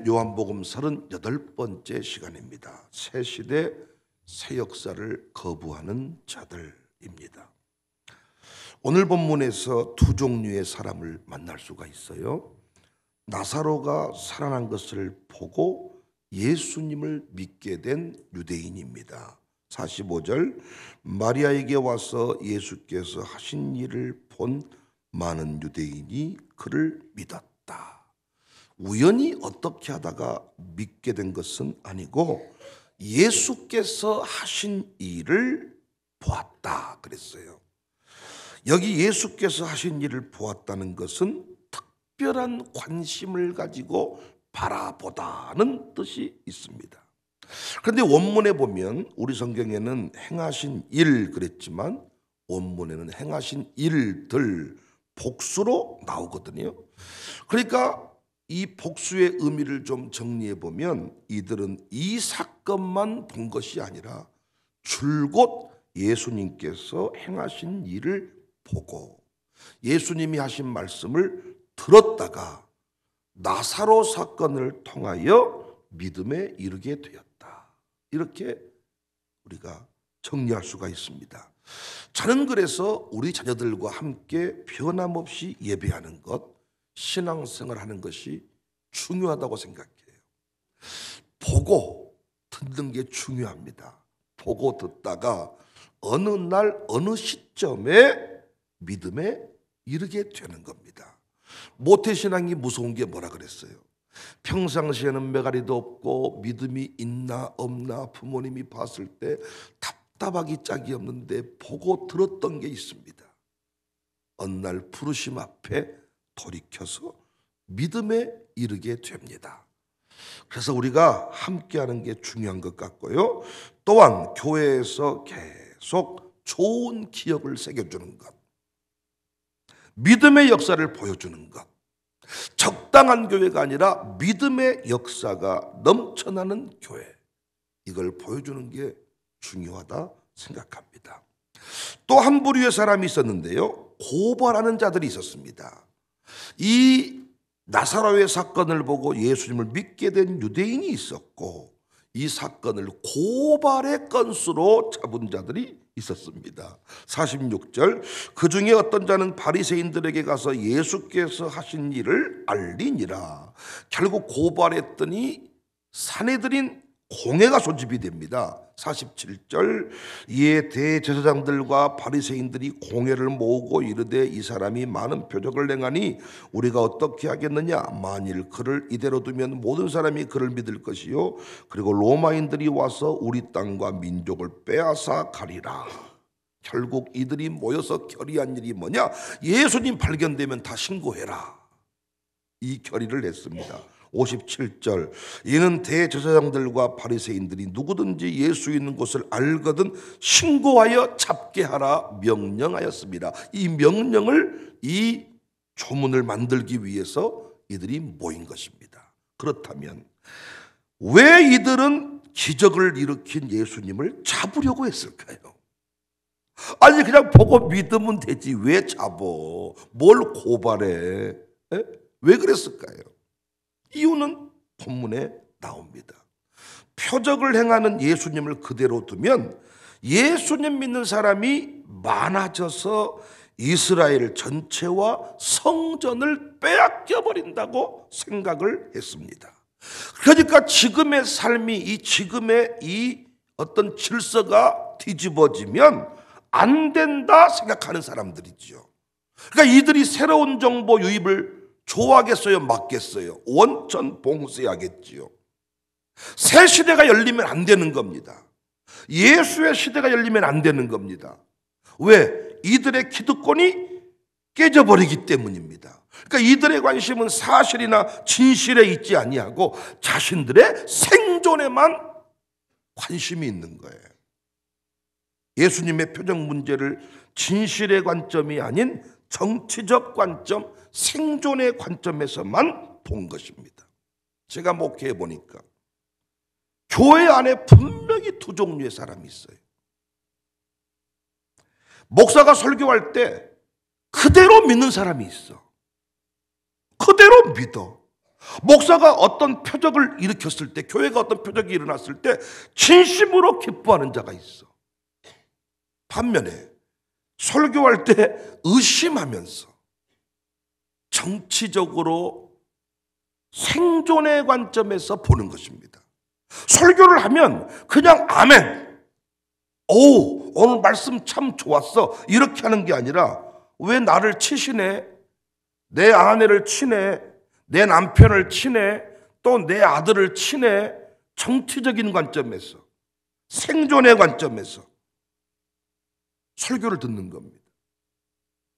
오늘 요한복음 38번째 시간입니다. 새 시대 새 역사를 거부하는 자들입니다. 오늘 본문에서 두 종류의 사람을 만날 수가 있어요. 나사로가 살아난 것을 보고 예수님을 믿게 된 유대인입니다. 45절, 마리아에게 와서 예수께서 하신 일을 본 많은 유대인이 그를 믿었다. 우연히 어떻게 하다가 믿게 된 것은 아니고 예수께서 하신 일을 보았다 그랬어요. 여기 예수께서 하신 일을 보았다는 것은 특별한 관심을 가지고 바라보다는 뜻이 있습니다. 그런데 원문에 보면 우리 성경에는 행하신 일 그랬지만 원문에는 행하신 일들 복수로 나오거든요. 그러니까 이 복수의 의미를 좀 정리해 보면 이들은 이 사건만 본 것이 아니라 줄곧 예수님께서 행하신 일을 보고 예수님이 하신 말씀을 들었다가 나사로 사건을 통하여 믿음에 이르게 되었다. 이렇게 우리가 정리할 수가 있습니다. 저는 그래서 우리 자녀들과 함께 변함없이 예배하는 것, 신앙생활 하는 것이 중요하다고 생각해요. 보고 듣는 게 중요합니다. 보고 듣다가 어느 날 어느 시점에 믿음에 이르게 되는 겁니다. 모태신앙이 무서운 게 뭐라 그랬어요? 평상시에는 메가리도 없고 믿음이 있나 없나 부모님이 봤을 때 답답하기 짝이 없는데 보고 들었던 게 있습니다. 어느 날 부르심 앞에 돌이켜서 믿음에 이르게 됩니다. 그래서 우리가 함께하는 게 중요한 것 같고요. 또한 교회에서 계속 좋은 기억을 새겨주는 것, 믿음의 역사를 보여주는 것, 적당한 교회가 아니라 믿음의 역사가 넘쳐나는 교회, 이걸 보여주는 게 중요하다 생각합니다. 또 한 부류의 사람이 있었는데요, 고발하는 자들이 있었습니다. 이 나사로의 사건을 보고 예수님을 믿게 된 유대인이 있었고 이 사건을 고발의 건수로 잡은 자들이 있었습니다. 46절, 그 중에 어떤 자는 바리새인들에게 가서 예수께서 하신 일을 알리니라. 결국 고발했더니 사내들인 공회가 소집이 됩니다. 47절, 이에 대제사장들과 바리새인들이 공회를 모으고 이르되 이 사람이 많은 표적을 행하니 우리가 어떻게 하겠느냐? 만일 그를 이대로 두면 모든 사람이 그를 믿을 것이요 그리고 로마인들이 와서 우리 땅과 민족을 빼앗아 가리라. 결국 이들이 모여서 결의한 일이 뭐냐? 예수님 발견되면 다 신고해라. 이 결의를 했습니다. 57절, 이는 대제사장들과 바리새인들이 누구든지 예수 있는 곳을 알거든 신고하여 잡게 하라 명령하였습니다. 이 명령을, 이 조문을 만들기 위해서 이들이 모인 것입니다. 그렇다면 왜 이들은 기적을 일으킨 예수님을 잡으려고 했을까요? 아니 그냥 보고 믿으면 되지 왜 잡어? 뭘 고발해? 왜 그랬을까요? 이유는 본문에 나옵니다. 표적을 행하는 예수님을 그대로 두면 예수님 믿는 사람이 많아져서 이스라엘 전체와 성전을 빼앗겨 버린다고 생각을 했습니다. 그러니까 지금의 삶이 지금의 이 어떤 질서가 뒤집어지면 안 된다 생각하는 사람들이죠. 그러니까 이들이 새로운 정보 유입을 좋아하겠어요? 맞겠어요? 원천 봉쇄하겠지요. 새 시대가 열리면 안 되는 겁니다. 예수의 시대가 열리면 안 되는 겁니다. 왜? 이들의 기득권이 깨져버리기 때문입니다. 그러니까 이들의 관심은 사실이나 진실에 있지 아니하고 자신들의 생존에만 관심이 있는 거예요. 예수님의 표적 문제를 진실의 관점이 아닌 정치적 관점, 생존의 관점에서만 본 것입니다. 제가 목회해 보니까 교회 안에 분명히 두 종류의 사람이 있어요. 목사가 설교할 때 그대로 믿는 사람이 있어. 그대로 믿어. 목사가 어떤 표적을 일으켰을 때, 교회가 어떤 표적이 일어났을 때 진심으로 기뻐하는 자가 있어. 반면에 설교할 때 의심하면서 정치적으로 생존의 관점에서 보는 것입니다. 설교를 하면 그냥 아멘, 오, 오늘 말씀 참 좋았어, 이렇게 하는 게 아니라 왜 나를 치시네, 내 아내를 치네, 내 남편을 치네, 또 내 아들을 치네, 정치적인 관점에서, 생존의 관점에서 설교를 듣는 겁니다.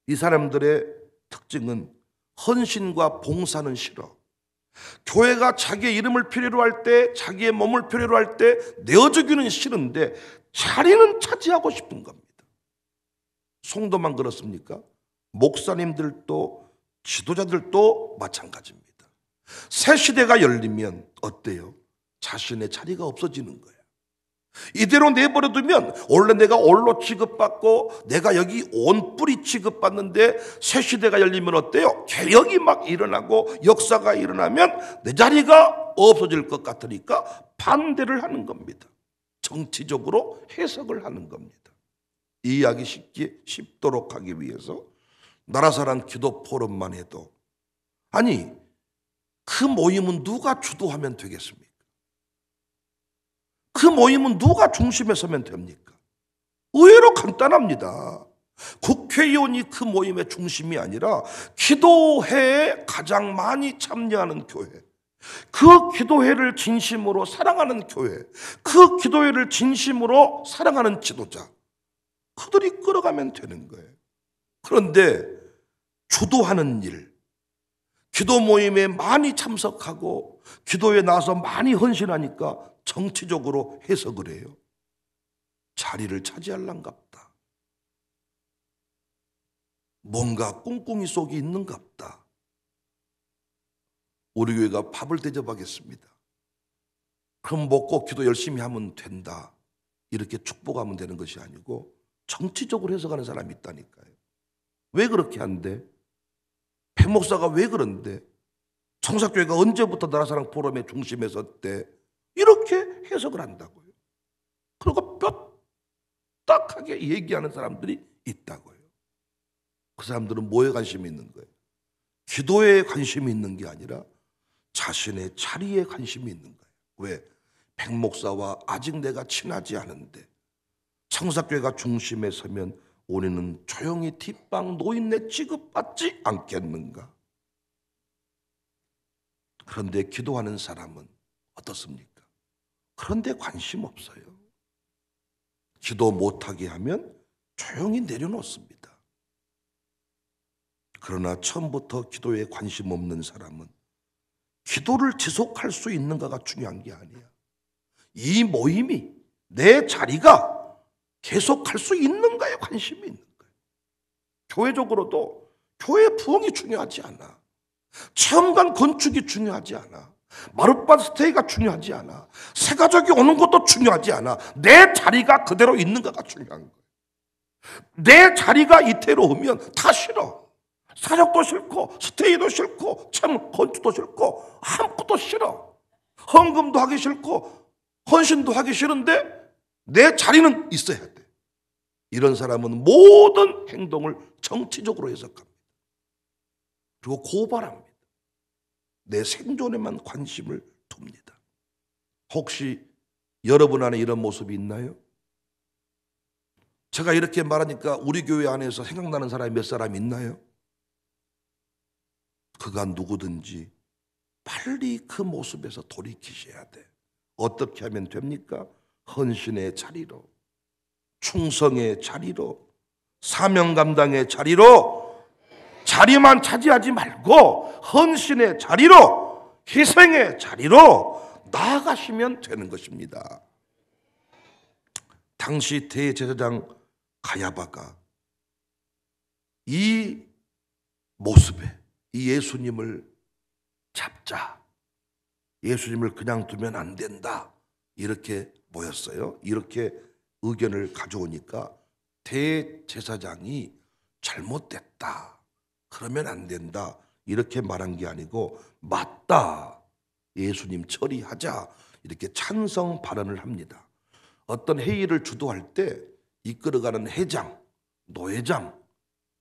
이 사람들의 특징은 헌신과 봉사는 싫어. 교회가 자기의 이름을 필요로 할 때, 자기의 몸을 필요로 할 때 내어주기는 싫은데 자리는 차지하고 싶은 겁니다. 성도만 그렇습니까? 목사님들도 지도자들도 마찬가지입니다. 새 시대가 열리면 어때요? 자신의 자리가 없어지는 거예요. 이대로 내버려두면 원래 내가 올로 취급받고 내가 여기 온 뿌리 취급받는데 새 시대가 열리면 어때요? 개혁이 막 일어나고 역사가 일어나면 내 자리가 없어질 것 같으니까 반대를 하는 겁니다. 정치적으로 해석을 하는 겁니다. 이 이야기 쉽도록 하기 위해서 나라사랑 기도 포럼만 해도, 아니 그 모임은 누가 주도하면 되겠습니까? 그 모임은 누가 중심에 서면 됩니까? 의외로 간단합니다. 국회의원이 그 모임의 중심이 아니라 기도회에 가장 많이 참여하는 교회, 그 기도회를 진심으로 사랑하는 교회, 그 기도회를 진심으로 사랑하는 지도자, 그들이 끌어가면 되는 거예요. 그런데 주도하는 일, 기도 모임에 많이 참석하고 기도에 나와서 많이 헌신하니까 정치적으로 해석을 해요. 자리를 차지할란갑다. 뭔가 꿍꿍이 속에 있는갑다. 우리 교회가 밥을 대접하겠습니다. 그럼 먹고 기도 열심히 하면 된다, 이렇게 축복하면 되는 것이 아니고 정치적으로 해석하는 사람이 있다니까요. 왜 그렇게 한대? 배 목사가 왜 그런데? 청사교회가 언제부터 나라사랑 포럼의 중심에 섰대? 이렇게 해석을 한다고요. 그리고 뼈딱하게 얘기하는 사람들이 있다고요. 그 사람들은 뭐에 관심이 있는 거예요? 기도에 관심이 있는 게 아니라 자신의 자리에 관심이 있는 거예요. 왜? 백 목사와 아직 내가 친하지 않은데 청사교회가 중심에 서면 우리는 조용히 뒷방 노인네 취급받지 않겠는가? 그런데 기도하는 사람은 어떻습니까? 그런데 관심 없어요. 기도 못하게 하면 조용히 내려놓습니다. 그러나 처음부터 기도에 관심 없는 사람은 기도를 지속할 수 있는가가 중요한 게 아니야. 이 모임이, 내 자리가 계속할 수 있는가에 관심이 있는 거예요. 교회적으로도 교회 부흥이 중요하지 않아. 체험관 건축이 중요하지 않아. 마룻밭 스테이가 중요하지 않아. 새 가족이 오는 것도 중요하지 않아. 내 자리가 그대로 있는가가 중요한 거예요. 내 자리가 이태로우면 다 싫어. 사역도 싫고 스테이도 싫고 참 건축도 싫고 아무것도 싫어. 헌금도 하기 싫고 헌신도 하기 싫은데 내 자리는 있어야 돼. 이런 사람은 모든 행동을 정치적으로 해석합니다. 그리고 고발합니다. 내 생존에만 관심을 둡니다. 혹시 여러분 안에 이런 모습이 있나요? 제가 이렇게 말하니까 우리 교회 안에서 생각나는 사람이 몇 사람 있나요? 그가 누구든지 빨리 그 모습에서 돌이키셔야 돼. 어떻게 하면 됩니까? 헌신의 자리로, 충성의 자리로, 사명 감당의 자리로, 자리만 차지하지 말고 헌신의 자리로, 희생의 자리로 나아가시면 되는 것입니다. 당시 대제사장 가야바가 이 모습에 이 예수님을 잡자, 예수님을 그냥 두면 안 된다, 이렇게 모였어요. 이렇게 의견을 가져오니까 대제사장이 잘못됐다, 그러면 안 된다, 이렇게 말한 게 아니고 맞다, 예수님 처리하자, 이렇게 찬성 발언을 합니다. 어떤 회의를 주도할 때 이끌어가는 회장, 노회장,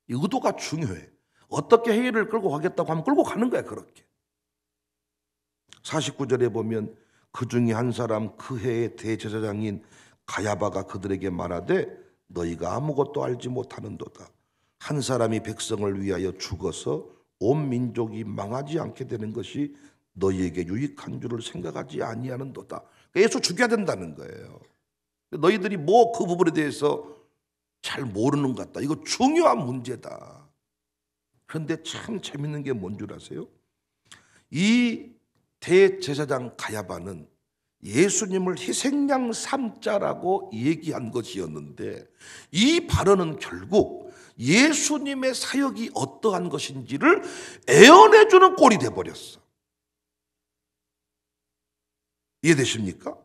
이 의도가 중요해. 어떻게 회의를 끌고 가겠다고 하면 끌고 가는 거야. 그렇게 49절에 보면 그 중에 한 사람 그 해의 대제사장인 가야바가 그들에게 말하되 너희가 아무것도 알지 못하는도다. 한 사람이 백성을 위하여 죽어서 온 민족이 망하지 않게 되는 것이 너희에게 유익한 줄을 생각하지 아니하는도다. 예수 죽여야 된다는 거예요. 너희들이 뭐 그 부분에 대해서 잘 모르는 것 같다. 이거 중요한 문제다. 그런데 참 재밌는 게 뭔 줄 아세요? 이 대제사장 가야바는 예수님을 희생양 삼자라고 얘기한 것이었는데 이 발언은 결국 예수님의 사역이 어떠한 것인지를 애언해주는 꼴이 돼버렸어. 이해되십니까?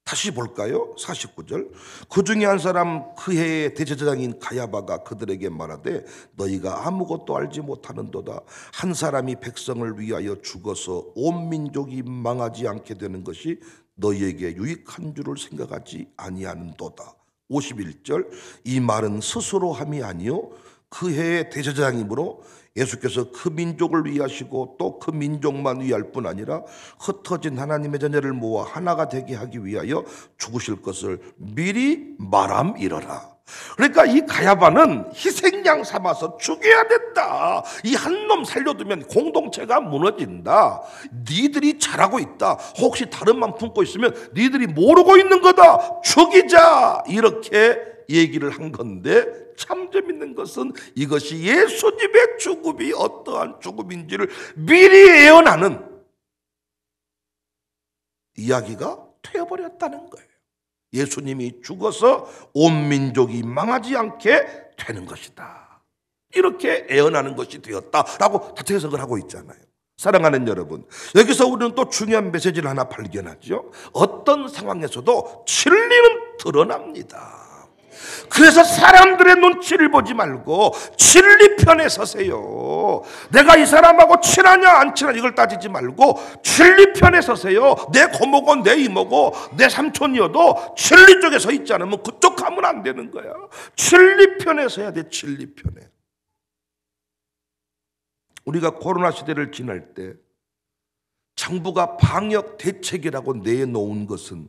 다시 볼까요? 49절. 그 중에 한 사람 그 해의 대제사장인 가야바가 그들에게 말하되 너희가 아무것도 알지 못하는도다. 한 사람이 백성을 위하여 죽어서 온 민족이 망하지 않게 되는 것이 너희에게 유익한 줄을 생각하지 아니하는도다. 51절. 이 말은 스스로 함이 아니요 그 해의 대제사장이므로 예수께서 그 민족을 위하시고 또 그 민족만 위할 뿐 아니라 흩어진 하나님의 자녀를 모아 하나가 되게 하기 위하여 죽으실 것을 미리 말함이러라. 그러니까 이 가야바는 희생양 삼아서 죽여야 된다. 이 한 놈 살려두면 공동체가 무너진다. 니들이 잘하고 있다. 혹시 다른 맘 품고 있으면 니들이 모르고 있는 거다. 죽이자. 이렇게 얘기를 한 건데 참 재밌는 것은 이것이 예수님의 죽음이 어떠한 죽음인지를 미리 예언하는 이야기가 되어버렸다는 거예요. 예수님이 죽어서 온 민족이 망하지 않게 되는 것이다. 이렇게 예언하는 것이 되었다라고 다시 해석을 하고 있잖아요. 사랑하는 여러분, 여기서 우리는 또 중요한 메시지를 하나 발견하죠. 어떤 상황에서도 진리는 드러납니다. 그래서 사람들의 눈치를 보지 말고 진리 편에 서세요. 내가 이 사람하고 친하냐 안 친하냐 이걸 따지지 말고 진리 편에 서세요. 내 고모고 내 이모고 내 삼촌이어도 진리 쪽에 서 있지 않으면 그쪽 가면 안 되는 거야. 진리 편에 서야 돼. 진리 편에. 우리가 코로나 시대를 지날 때 정부가 방역 대책이라고 내놓은 것은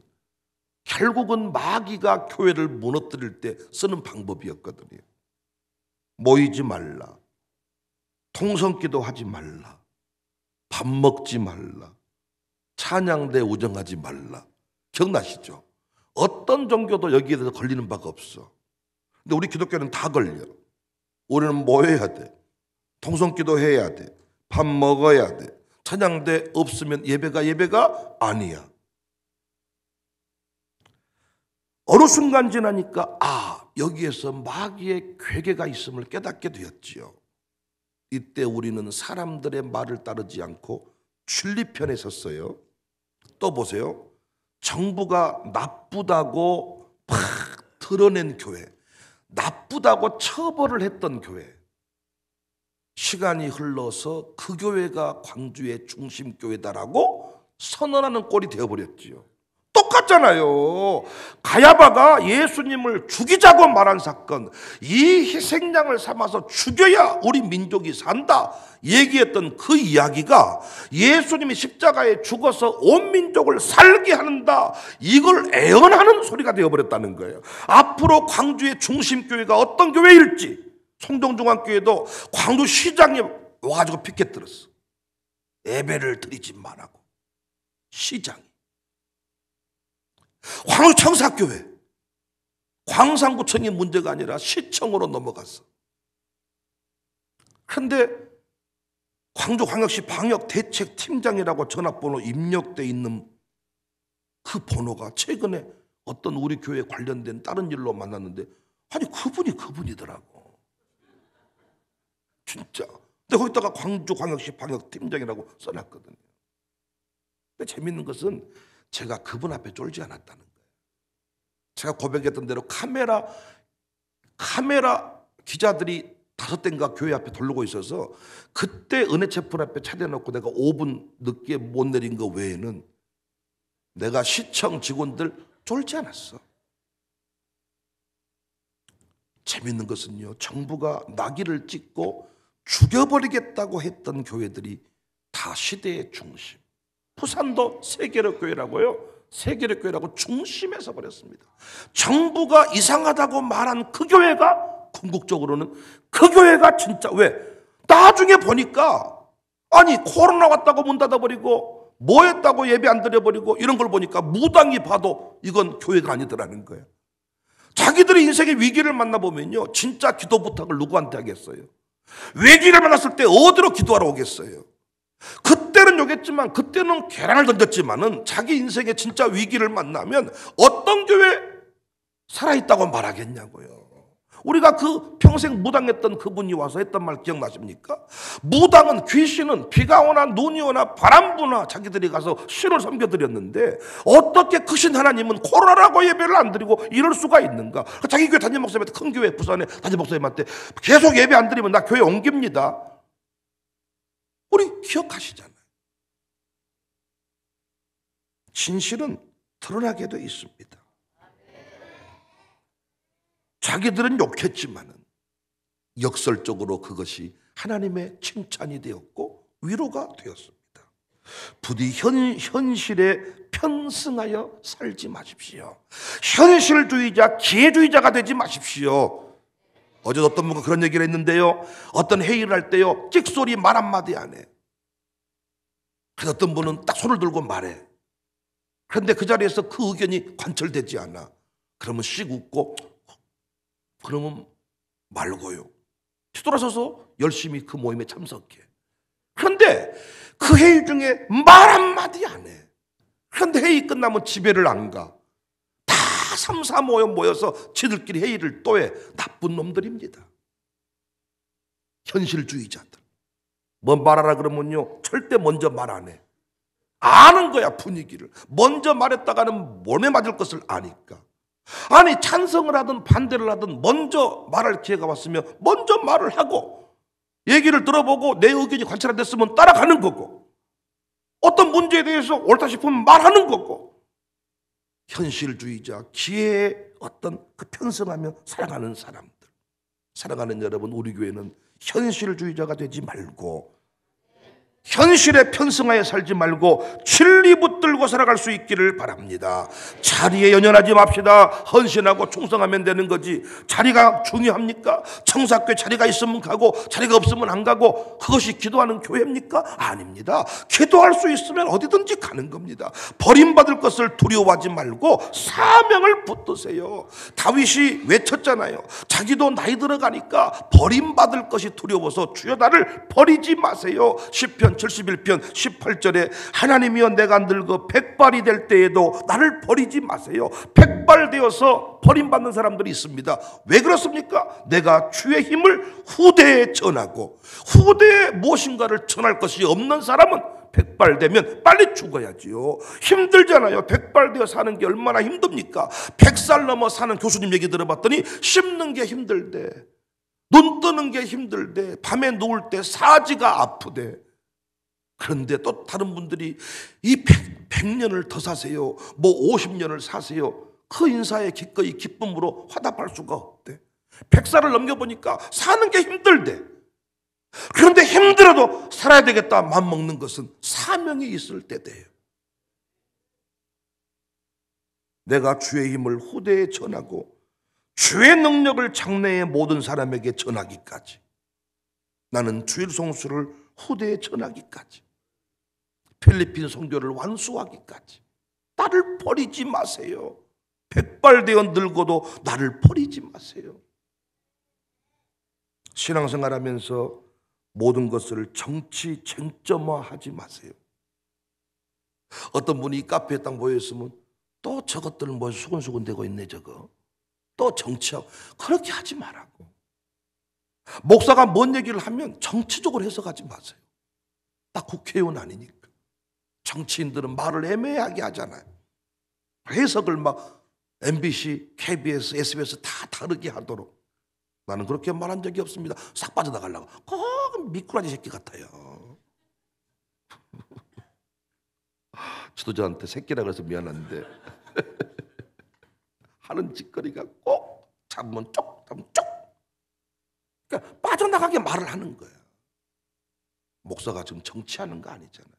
결국은 마귀가 교회를 무너뜨릴 때 쓰는 방법이었거든요. 모이지 말라, 통성기도 하지 말라, 밥 먹지 말라, 찬양대 우정하지 말라. 기억나시죠? 어떤 종교도 여기에 대해서 걸리는 바가 없어. 근데 우리 기독교는 다 걸려. 우리는 뭐 해야 돼? 통성기도 해야 돼, 밥 먹어야 돼, 찬양대 없으면 예배가 아니야. 어느 순간 지나니까 여기에서 마귀의 괴계가 있음을 깨닫게 되었지요. 이때 우리는 사람들의 말을 따르지 않고 진리 편에 섰어요. 또 보세요. 정부가 나쁘다고 팍 드러낸 교회, 나쁘다고 처벌을 했던 교회, 시간이 흘러서 그 교회가 광주의 중심교회다라고 선언하는 꼴이 되어버렸지요. 똑같잖아요. 가야바가 예수님을 죽이자고 말한 사건, 이 희생양을 삼아서 죽여야 우리 민족이 산다 얘기했던 그 이야기가 예수님이 십자가에 죽어서 온 민족을 살게 한다, 이걸 애언하는 소리가 되어버렸다는 거예요. 앞으로 광주의 중심교회가 어떤 교회일지, 송동중앙교회도 광주시장에 와가지고 피켓 들었어. 예배를 드리지 말라고. 시장이. 광주청사교회, 광산구청이 문제가 아니라 시청으로 넘어갔어. 그런데 광주광역시 방역대책팀장이라고 전화번호 입력돼 있는 그 번호가 최근에 어떤 우리 교회 관련된 다른 일로 만났는데 아니 그분이더라고. 진짜. 근데 거기다가 광주광역시 방역팀장이라고 써놨거든요. 근데 재밌는 것은 제가 그분 앞에 쫄지 않았다는 거예요. 제가 고백했던 대로 카메라 기자들이 5대인가 교회 앞에 돌르고 있어서 그때 은혜체풀 앞에 차려놓고 내가 5분 늦게 못 내린 거 외에는 내가 시청 직원들 쫄지 않았어. 재밌는 것은요, 정부가 나귀를 찍고 죽여버리겠다고 했던 교회들이 다 시대의 중심. 부산도 세계력교회라고요. 세계력교회라고 중심에서 버렸습니다. 정부가 이상하다고 말한 그 교회가 궁극적으로는 그 교회가 진짜 왜? 나중에 보니까 아니 코로나 왔다고 문 닫아버리고 뭐 했다고 예배 안 드려버리고 이런 걸 보니까 무당이 봐도 이건 교회가 아니더라는 거예요. 자기들의 인생의 위기를 만나보면요, 진짜 기도 부탁을 누구한테 하겠어요? 위기를 만났을 때 어디로 기도하러 오겠어요? 그때는 요겠지만, 그때는 계란을 던졌지만은 자기 인생의 진짜 위기를 만나면 어떤 교회 살아있다고 말하겠냐고요. 우리가 그 평생 무당했던 그분이 와서 했던 말 기억나십니까? 무당은, 귀신은 비가 오나 눈이 오나 바람 부나 자기들이 가서 신을 섬겨드렸는데 어떻게 크신 하나님은 코로나라고 예배를 안 드리고 이럴 수가 있는가? 자기 교회 담임 목사님한테, 큰 교회 부산에 담임 목사님한테 계속 예배 안 드리면 나 교회 옮깁니다. 우리 기억하시잖아요. 진실은 드러나게 돼 있습니다. 자기들은 욕했지만은 역설적으로 그것이 하나님의 칭찬이 되었고 위로가 되었습니다. 부디 현실에 편승하여 살지 마십시오. 현실주의자, 기회주의자가 되지 마십시오. 어제 어떤 분과 그런 얘기를 했는데요, 어떤 회의를 할 때요, 찍소리 말 한마디 안 해. 그래서 어떤 분은 딱 손을 들고 말해. 그런데 그 자리에서 그 의견이 관철되지 않아. 그러면 씩 웃고, 그러면 말고요, 뒤돌아서서 열심히 그 모임에 참석해. 그런데 그 회의 중에 말 한마디 안 해. 그런데 회의 끝나면 집에를 안 가. 다 3, 4 모여서 지들끼리 회의를 또 해. 나쁜 놈들입니다. 현실주의자들. 뭐 말하라 그러면요, 절대 먼저 말 안 해. 아는 거야, 분위기를. 먼저 말했다가는 몸에 맞을 것을 아니까. 아니, 찬성을 하든 반대를 하든 먼저 말할 기회가 왔으면 먼저 말을 하고 얘기를 들어보고 내 의견이 관철 안 됐으면 따라가는 거고, 어떤 문제에 대해서 옳다 싶으면 말하는 거고. 현실주의자, 기회에 어떤 그 편승하며 살아가는 사람들, 사랑하는 여러분, 우리 교회는 현실주의자가 되지 말고 현실에 편승하여 살지 말고 진리 붙들고 살아갈 수 있기를 바랍니다. 자리에 연연하지 맙시다. 헌신하고 충성하면 되는 거지. 자리가 중요합니까? 청사교회 자리가 있으면 가고 자리가 없으면 안 가고 그것이 기도하는 교회입니까? 아닙니다. 기도할 수 있으면 어디든지 가는 겁니다. 버림받을 것을 두려워하지 말고 사명을 붙드세요. 다윗이 외쳤잖아요. 자기도 나이 들어가니까 버림받을 것이 두려워서 주여 나를 버리지 마세요. 시편 71편 18절에 하나님이여 내가 늙어 백발이 될 때에도 나를 버리지 마세요. 백발되어서 버림받는 사람들이 있습니다. 왜 그렇습니까? 내가 주의 힘을 후대에 전하고, 후대에 무엇인가를 전할 것이 없는 사람은 백발되면 빨리 죽어야지요. 힘들잖아요. 백발되어 사는 게 얼마나 힘듭니까? 100살 넘어 사는 교수님 얘기 들어봤더니 씹는 게 힘들대, 눈 뜨는 게 힘들대, 밤에 누울 때 사지가 아프대. 그런데 또 다른 분들이 이 100년을 더 사세요, 뭐 50년을 사세요. 그 인사에 기꺼이 기쁨으로 화답할 수가 없대. 100살을 넘겨보니까 사는 게 힘들대. 그런데 힘들어도 살아야 되겠다 맘먹는 것은 사명이 있을 때 돼요. 내가 주의 힘을 후대에 전하고 주의 능력을 장래의 모든 사람에게 전하기까지, 나는 주일 성수를 후대에 전하기까지, 필리핀 선교를 완수하기까지 나를 버리지 마세요. 백발되어 늙어도 나를 버리지 마세요. 신앙생활하면서 모든 것을 정치 쟁점화하지 마세요. 어떤 분이 카페에 딱 모여있으면 또 저것들은 뭐 수근수근 되고 있네, 저거 또 정치하고, 그렇게 하지 말라고. 목사가 뭔 얘기를 하면 정치적으로 해석하지 마세요. 딱 국회의원 아니니까. 정치인들은 말을 애매하게 하잖아요. 해석을 막 MBC, KBS, SBS 다 다르게 하도록. 나는 그렇게 말한 적이 없습니다. 싹 빠져나가려고. 꼭 미꾸라지 새끼 같아요. 지도자한테 새끼라 그래서 미안한데 하는 짓거리가 꼭 잡으면 쪽, 잡으면 쪽. 그러니까 빠져나가게 말을 하는 거야. 목사가 지금 정치하는 거 아니잖아요.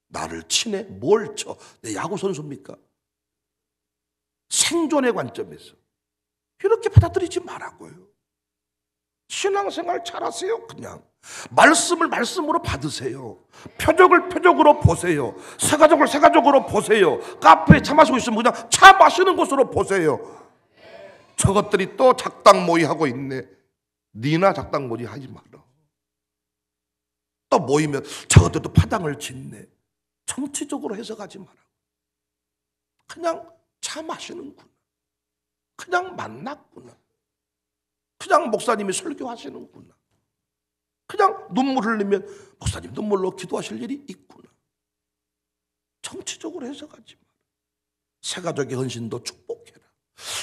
나를 치네? 뭘 쳐? 내 야구 선수입니까? 생존의 관점에서 이렇게 받아들이지 말라고요. 신앙생활 잘하세요. 그냥 말씀을 말씀으로 받으세요. 표적을 표적으로 보세요. 새가족을 새가족으로 보세요. 카페에 차 마시고 있으면 그냥 차 마시는 곳으로 보세요. 저것들이 또 작당 모의 하고 있네. 니나 작당 모의 하지 마라. 또 모이면 저것들도 파당을 짓네. 정치적으로 해석하지 마라. 그냥 차 마시는구나. 그냥 만났구나. 그냥 목사님이 설교하시는구나. 그냥 눈물 흘리면 목사님 눈물로 기도하실 일이 있구나. 정치적으로 해석하지 마라. 새가족의 헌신도 축복해라.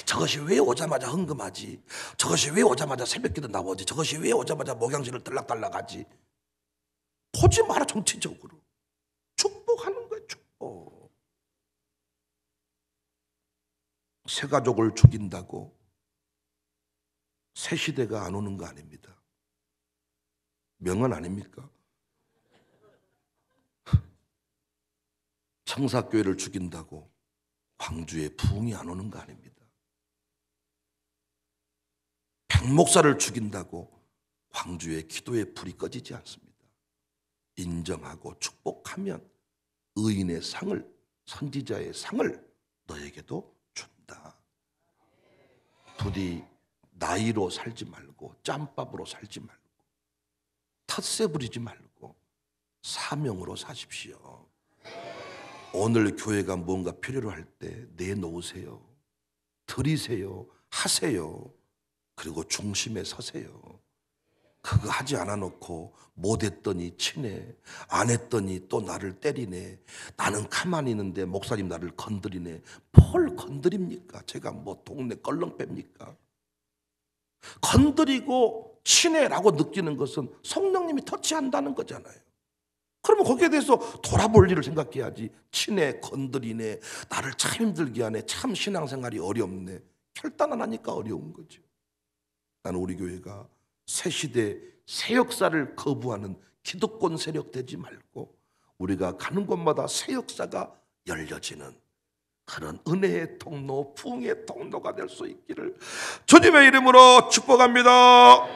저것이 왜 오자마자 헌금하지? 저것이 왜 오자마자 새벽기도 나오지? 저것이 왜 오자마자 목양실을 들락달락하지? 보지 마라. 정치적으로 축복하는 거야. 축복. 새가족을 죽인다고 새 시대가 안 오는 거 아닙니다. 명언 아닙니까? 청사교회를 죽인다고 광주에 부흥이 안 오는 거 아닙니다. 백목사를 죽인다고 광주에 기도의 불이 꺼지지 않습니다. 인정하고 축복하면 의인의 상을, 선지자의 상을 너에게도 준다. 부디 나이로 살지 말고 짬밥으로 살지 말고 텃세 부리지 말고 사명으로 사십시오. 오늘 교회가 뭔가 필요로 할 때 내놓으세요. 드리세요. 하세요. 그리고 중심에 서세요. 그거 하지 않아 놓고 못했더니 치네. 안 했더니 또 나를 때리네. 나는 가만히 있는데 목사님 나를 건드리네. 뭘 건드립니까? 제가 뭐 동네 껄렁빼입니까? 건드리고 치네라고 느끼는 것은 성령님이 터치한다는 거잖아요. 그러면 거기에 대해서 돌아볼 일을 생각해야지. 치네, 건드리네, 나를 참 힘들게 하네, 참 신앙생활이 어렵네. 결단 안 하니까 어려운 거죠. 나는 우리 교회가 새 시대, 새 역사를 거부하는 기득권 세력 되지 말고 우리가 가는 곳마다 새 역사가 열려지는 그런 은혜의 통로, 부흥의 통로가 될 수 있기를 주님의 이름으로 축복합니다.